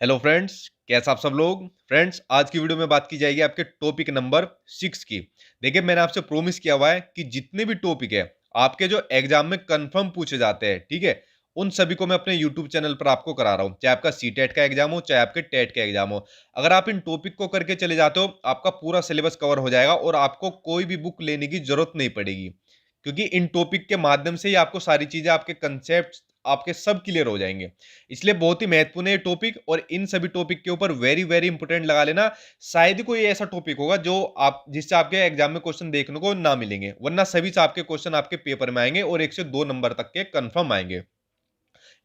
Hello friends, कैसे आप सब लोग। फ्रेंड्स, आज की वीडियो में बात की जाएगी आपके टॉपिक नंबर 6 की। देखिए, मैंने आपसे प्रॉमिस किया हुआ है कि जितने भी टॉपिक है आपके जो एग्जाम में कंफर्म पूछे जाते हैं, ठीक है, उन सभी को मैं अपने यूट्यूब चैनल पर आपको करा रहा हूं। चाहे आपका सीटेट का एग्जाम हो, चाहे आपके टेट का एग्जाम हो। अगर आप इन टॉपिक को करके चले जाते हो, आपका पूरा सिलेबस कवर हो जाएगा और आपको कोई भी बुक लेने की जरूरत नहीं पड़ेगी, क्योंकि इन टॉपिक के माध्यम से ही आपको सारी चीजें, आपके कंसेप्ट आपके सब क्लियर हो जाएंगे। इसलिए बहुत ही महत्वपूर्ण है ये टॉपिक, और इन सभी टॉपिक के ऊपर वेरी वेरी इंपोर्टेंट लगा लेना। शायद ही कोई ऐसा टॉपिक होगा जो आप जिससे आपके एग्जाम में क्वेश्चन देखने को ना मिलेंगे, वरना सभी से आपके क्वेश्चन आपके पेपर में आएंगे और 1 से 2 नंबर तक के कंफर्म आएंगे।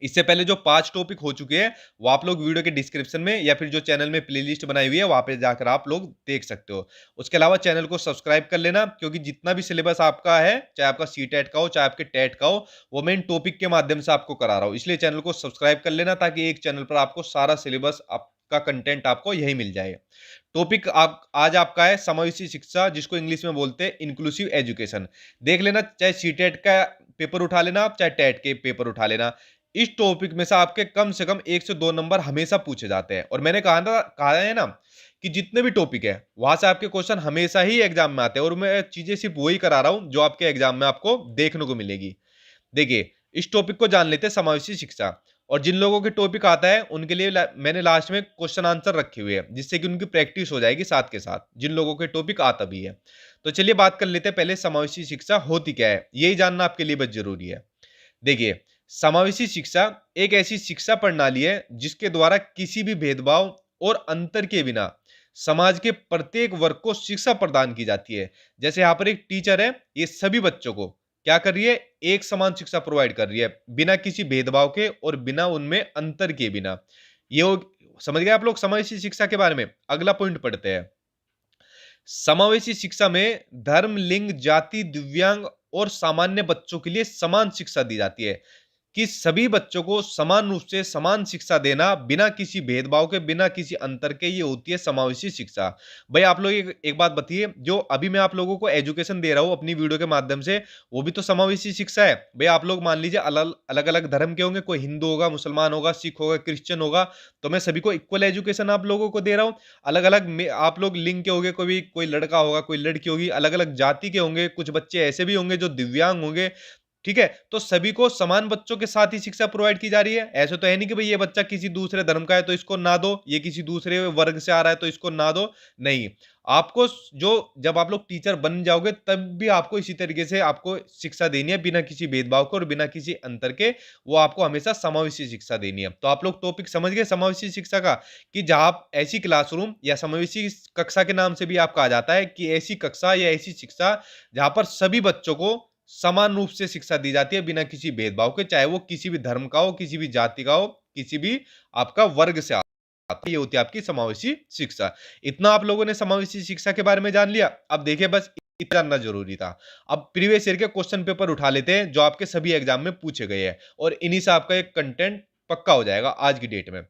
इससे पहले जो 5 टॉपिक हो चुके हैं वो आप लोग वीडियो के डिस्क्रिप्शन में या फिर जो चैनल में प्लेलिस्ट बनाई हुई है वहां पे जाकर आप लोग देख सकते हो। उसके अलावा चैनल को सब्सक्राइब कर लेना, क्योंकि जितना भी सिलेबस आपका है, चाहे आपका सीटेट का हो चाहे आपके टेट का हो, वो मैं इन टॉपिक के माध्यम से आपको करा रहा हूं। इसलिए चैनल को सब्सक्राइब कर लेना, ताकि एक चैनल पर आपको सारा सिलेबस आपका कंटेंट आपको यही मिल जाए। टॉपिक आप आज आपका है समावेशी शिक्षा, जिसको इंग्लिश में बोलते हैं इंक्लूसिव एजुकेशन। देख लेना, चाहे सीटेट का पेपर उठा लेना आप, चाहे टेट के पेपर उठा लेना। इस टॉपिक में से आपके कम से कम 1 से 2 नंबर हमेशा पूछे जाते हैं। और मैंने कहा है ना कि जितने भी टॉपिक है वहां से आपके क्वेश्चन हमेशा ही एग्जाम में आते हैं, और मैं चीजें सिर्फ वही करा रहा हूं जो आपके एग्जाम में आपको देखने को मिलेगी। देखिए, इस टॉपिक को जान लेते हैं, समावेशी शिक्षा। और जिन लोगों के टॉपिक आता है उनके लिए मैंने लास्ट में क्वेश्चन आंसर रखे हुए हैं, जिससे कि उनकी प्रैक्टिस हो जाएगी साथ के साथ, जिन लोगों के टॉपिक आता भी है। तो चलिए बात कर लेते हैं पहले, समावेशी शिक्षा होती क्या है, यही जानना आपके लिए बहुत जरूरी है। देखिए, समावेशी शिक्षा एक ऐसी शिक्षा प्रणाली है जिसके द्वारा किसी भी भेदभाव और अंतर के बिना समाज के प्रत्येक वर्ग को शिक्षा प्रदान की जाती है। जैसे यहां पर एक टीचर है, ये सभी बच्चों को क्या कर रही है, एक समान शिक्षा प्रोवाइड कर रही है, बिना किसी भेदभाव के और बिना उनमें अंतर के बिना। समझ गए आप लोग समावेशी शिक्षा के बारे में। अगला पॉइंट पढ़ते हैं। समावेशी शिक्षा में धर्म, लिंग, जाति, दिव्यांग और सामान्य बच्चों के लिए समान शिक्षा दी जाती है, कि सभी बच्चों को समान रूप से समान शिक्षा देना, बिना किसी भेदभाव के, बिना किसी अंतर के, ये होती है समावेशी शिक्षा। भाई आप लोग एक बात बताइए, जो अभी मैं आप लोगों को एजुकेशन दे रहा हूं अपनी वीडियो के माध्यम से, वो भी तो समावेशी शिक्षा है। भाई आप लोग मान लीजिए अलग अलग अलग धर्म के होंगे, कोई हिंदू होगा, मुसलमान होगा, सिख होगा, क्रिश्चियन होगा, तो मैं सभी को इक्वल एजुकेशन आप लोगों को दे रहा हूं। अलग अलग आप लोग लिंग के होंगे, कोई लड़का होगा, कोई लड़की होगी, अलग अलग जाति के होंगे, कुछ बच्चे ऐसे भी होंगे जो दिव्यांग होंगे, ठीक है। तो सभी को समान बच्चों के साथ ही शिक्षा प्रोवाइड की जा रही है। ऐसे तो है नहीं कि भाई ये बच्चा किसी दूसरे धर्म का है तो इसको ना दो, ये किसी दूसरे वर्ग से आ रहा है तो इसको ना दो। नहीं, आपको जो जब आप लोग टीचर बन जाओगे तब भी आपको इसी तरीके से आपको शिक्षा देनी है, बिना किसी भेदभाव के और बिना किसी अंतर के। वो आपको हमेशा समावेशी शिक्षा देनी है। तो आप लोग टॉपिक समझ गए समावेशी शिक्षा का, कि जहां ऐसी क्लासरूम या समावेशी कक्षा के नाम से भी आपको कहा जाता है कि ऐसी कक्षा या ऐसी शिक्षा जहां पर सभी बच्चों को समान रूप से शिक्षा दी जाती है, बिना किसी भेदभाव के, चाहे वो किसी भी धर्म का हो, किसी भी जाति का हो, किसी भी आपका वर्ग से आता है। ये होती है आपकी समावेशी शिक्षा। इतना आप लोगों ने समावेशी शिक्षा के बारे में जान लिया। अब देखिए, बस इतना जानना जरूरी था। अब प्रीवियस ईयर के क्वेश्चन पेपर उठा लेते हैं जो आपके सभी एग्जाम में पूछे गए हैं, और इन्हीं से आपका एक कंटेंट पक्का हो जाएगा आज की डेट में।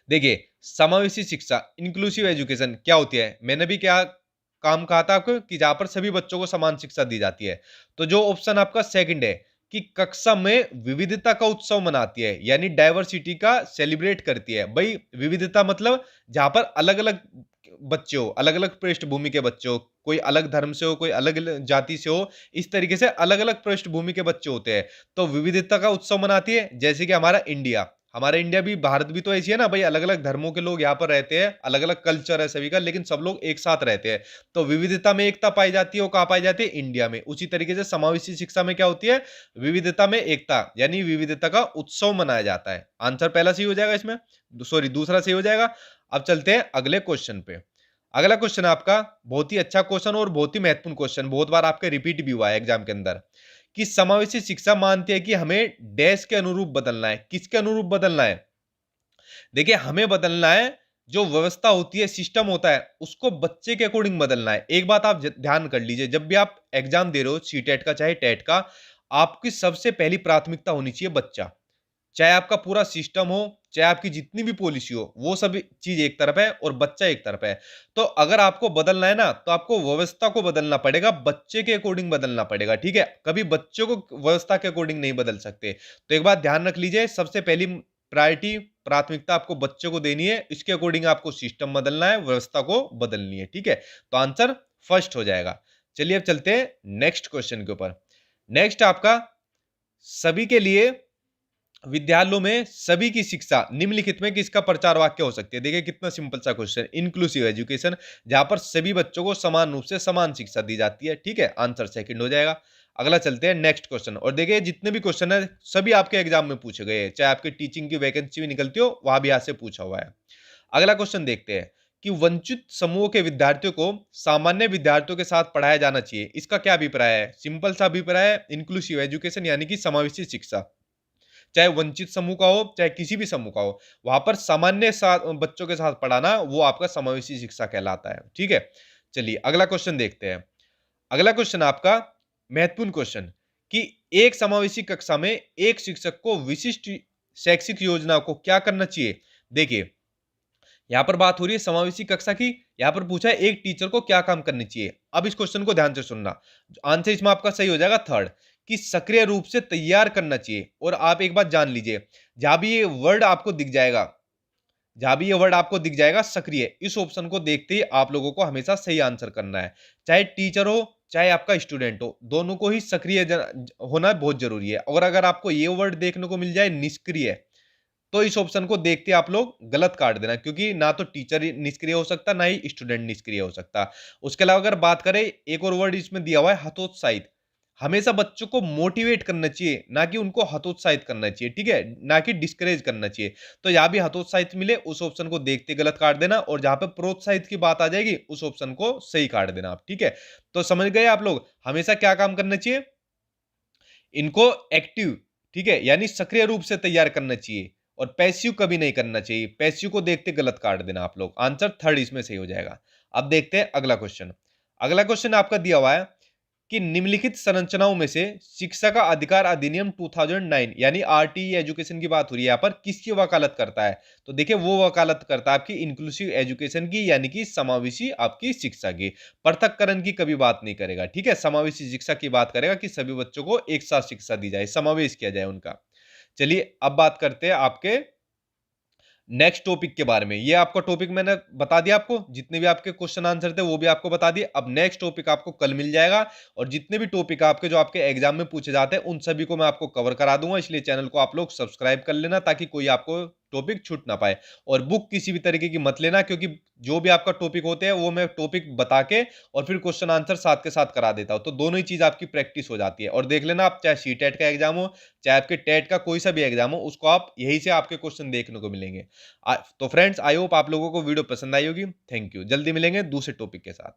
देखिए, समावेशी शिक्षा इंक्लूसिव एजुकेशन क्या होती है, मैंने भी क्या काम कहा था आपको, कि जहां पर सभी बच्चों को समान शिक्षा दी जाती है। तो जो ऑप्शन आपका सेकंड है, कि कक्षा में विविधता का उत्सव मनाती है, यानी डाइवर्सिटी का सेलिब्रेट करती है। भाई विविधता मतलब जहां पर अलग अलग बच्चे हो, अलग अलग पृष्ठभूमि के बच्चे हो, कोई अलग धर्म से हो, कोई अलग जाति से हो, इस तरीके से अलग अलग पृष्ठभूमि के बच्चे होते हैं। तो विविधता का उत्सव मनाती है। जैसे कि हमारा इंडिया भी, भारत भी तो ऐसी है ना भाई, अलग अलग धर्मों के लोग यहाँ पर रहते हैं, अलग अलग कल्चर है सभी का, लेकिन सब लोग एक साथ रहते हैं। तो विविधता में एकता पाई जाती है, वो कहाँ पाई जाती है, इंडिया में। उसी तरीके से समावेशी शिक्षा में क्या होती है, विविधता में एकता, यानी विविधता का उत्सव मनाया जाता है। आंसर पहला सही हो जाएगा इसमें, सॉरी दूसरा सही हो जाएगा। अब चलते हैं अगले क्वेश्चन पे। अगला क्वेश्चन है आपका बहुत ही अच्छा क्वेश्चन और बहुत ही महत्वपूर्ण क्वेश्चन, बहुत बार आपका रिपीट भी हुआ है एग्जाम के अंदर, कि समावेशी शिक्षा मानती है कि हमें डैश के अनुरूप बदलना है। किसके अनुरूप बदलना है, देखिए हमें बदलना है, जो व्यवस्था होती है, सिस्टम होता है, उसको बच्चे के अकॉर्डिंग बदलना है। एक बात आप ध्यान कर लीजिए, जब भी आप एग्जाम दे रहे हो, सीटेट का चाहे टेट का, आपकी सबसे पहली प्राथमिकता होनी चाहिए बच्चा। चाहे आपका पूरा सिस्टम हो, चाहे आपकी जितनी भी पॉलिसी हो, वो सब चीज एक तरफ है और बच्चा एक तरफ है। तो अगर आपको बदलना है ना, तो आपको व्यवस्था को बदलना पड़ेगा, बच्चे के अकॉर्डिंग बदलना पड़ेगा, ठीक है। कभी बच्चों को व्यवस्था के अकॉर्डिंग नहीं बदल सकते। तो एक बात ध्यान रख लीजिए, सबसे पहली प्रायोरिटी प्राथमिकता आपको बच्चे को देनी है, इसके अकॉर्डिंग आपको सिस्टम बदलना है, व्यवस्था को बदलनी है। ठीक है, तो आंसर फर्स्ट हो जाएगा। चलिए अब चलते हैं नेक्स्ट क्वेश्चन के ऊपर। नेक्स्ट आपका सभी के लिए विद्यालयों में सभी की शिक्षा निम्नलिखित में किसका प्रचार वाक्य हो सकती है। देखिए कितना सिंपल सा क्वेश्चन, इंक्लूसिव एजुकेशन, जहां पर सभी बच्चों को समान रूप से समान शिक्षा दी जाती है। ठीक है, आंसर सेकंड हो जाएगा। अगला चलते हैं नेक्स्ट क्वेश्चन। और देखिए जितने भी क्वेश्चन है सभी आपके एग्जाम में पूछे गए हैं, चाहे आपकी टीचिंग की वैकेंसी भी निकलती हो वहां भी यहां से पूछा हुआ है। अगला क्वेश्चन देखते हैं कि वंचित समूह के विद्यार्थियों को सामान्य विद्यार्थियों के साथ पढ़ाया जाना चाहिए, इसका क्या अभिप्राय है। सिंपल सा अभिप्राय है इंक्लूसिव एजुकेशन यानी कि समावेशी शिक्षा, चाहे वंचित समूह का हो चाहे किसी भी समूह का हो, वहां पर सामान्य बच्चों के साथ पढ़ाना वो आपका समावेशी शिक्षा कहलाता है। ठीक है, चलिए अगला क्वेश्चन देखते हैं। अगला क्वेश्चन आपका महत्वपूर्ण क्वेश्चन कि एक समावेशी कक्षा में एक शिक्षक को विशिष्ट शैक्षिक योजना को क्या करना चाहिए। देखिए यहां पर बात हो रही है समावेशी कक्षा की, यहां पर पूछा है एक टीचर को क्या काम करनी चाहिए। अब इस क्वेश्चन को ध्यान से सुनना, आंसर इसमें आपका सही हो जाएगा थर्ड, कि सक्रिय रूप से तैयार करना चाहिए। और आप एक बात जान लीजिए, जहां भी ये वर्ड आपको दिख जाएगा, जहां भी ये वर्ड आपको दिख जाएगा सक्रिय, इस ऑप्शन को देखते ही आप लोगों को हमेशा सही आंसर करना है। चाहे टीचर हो चाहे आपका स्टूडेंट हो, दोनों को ही सक्रिय होना बहुत जरूरी है। और अगर आपको ये वर्ड देखने को मिल जाए निष्क्रिय, तो इस ऑप्शन को देखते आप लोग गलत काट देना, क्योंकि ना तो टीचर निष्क्रिय हो सकता ना ही स्टूडेंट निष्क्रिय हो सकता। उसके अलावा अगर बात करें, एक और वर्ड इसमें दिया हुआ है हतोत्साहित। हमेशा बच्चों को मोटिवेट करना चाहिए, ना कि उनको हतोत्साहित करना चाहिए। ठीक है, ना कि डिस्करेज करना चाहिए। तो यहां भी हतोत्साहित मिले उस ऑप्शन को देखते गलत काट देना, और जहां पे प्रोत्साहित की बात आ जाएगी उस ऑप्शन को सही काट देना आप। ठीक है, तो समझ गए आप लोग हमेशा क्या काम करना चाहिए, इनको एक्टिव, ठीक है, यानी सक्रिय रूप से तैयार करना चाहिए, और पैसिव कभी नहीं करना चाहिए। पैसिव को देखते गलत काट देना आप लोग, आंसर थर्ड इसमें सही हो जाएगा। अब देखते हैं अगला क्वेश्चन। अगला क्वेश्चन आपका दिया हुआ है कि निम्नलिखित संरचनाओं में से शिक्षा का अधिकार अधिनियम 2009 यानी आरटीई एजुकेशन की बात हो रही है, यहाँ पर किसकी वकालत करता है। तो देखिए वो वकालत करता है आपकी इंक्लूसिव एजुकेशन की, यानी कि समावेशी आपकी शिक्षा की। पृथककरण की कभी बात नहीं करेगा। ठीक है, समावेशी शिक्षा की बात करेगा कि सभी बच्चों को एक साथ शिक्षा दी जाए, समावेश किया जाए उनका। चलिए अब बात करते हैं आपके नेक्स्ट टॉपिक के बारे में। ये आपका टॉपिक मैंने बता दिया आपको, जितने भी आपके क्वेश्चन आंसर थे वो भी आपको बता दिए। अब नेक्स्ट टॉपिक आपको कल मिल जाएगा, और जितने भी टॉपिक आपके जो आपके एग्जाम में पूछे जाते हैं उन सभी को मैं आपको कवर करा दूंगा। इसलिए चैनल को आप लोग सब्सक्राइब कर लेना, ताकि कोई आपको टॉपिक छूट ना पाए। और बुक किसी भी तरीके की मत लेना, क्योंकि जो भी आपका टॉपिक होते हैं वो मैं टॉपिक बता के और फिर क्वेश्चन आंसर साथ के साथ करा देता हूं, तो दोनों ही चीज आपकी प्रैक्टिस हो जाती है। और देख लेना आप, चाहे सीटेट का एग्जाम हो चाहे आपके टेट का कोई सा भी एग्जाम हो, उसको आप यही से आपके क्वेश्चन देखने को मिलेंगे। तो फ्रेंड्स आई होप आप लोगों को वीडियो पसंद आई होगी। थैंक यू, जल्दी मिलेंगे दूसरे टॉपिक के साथ।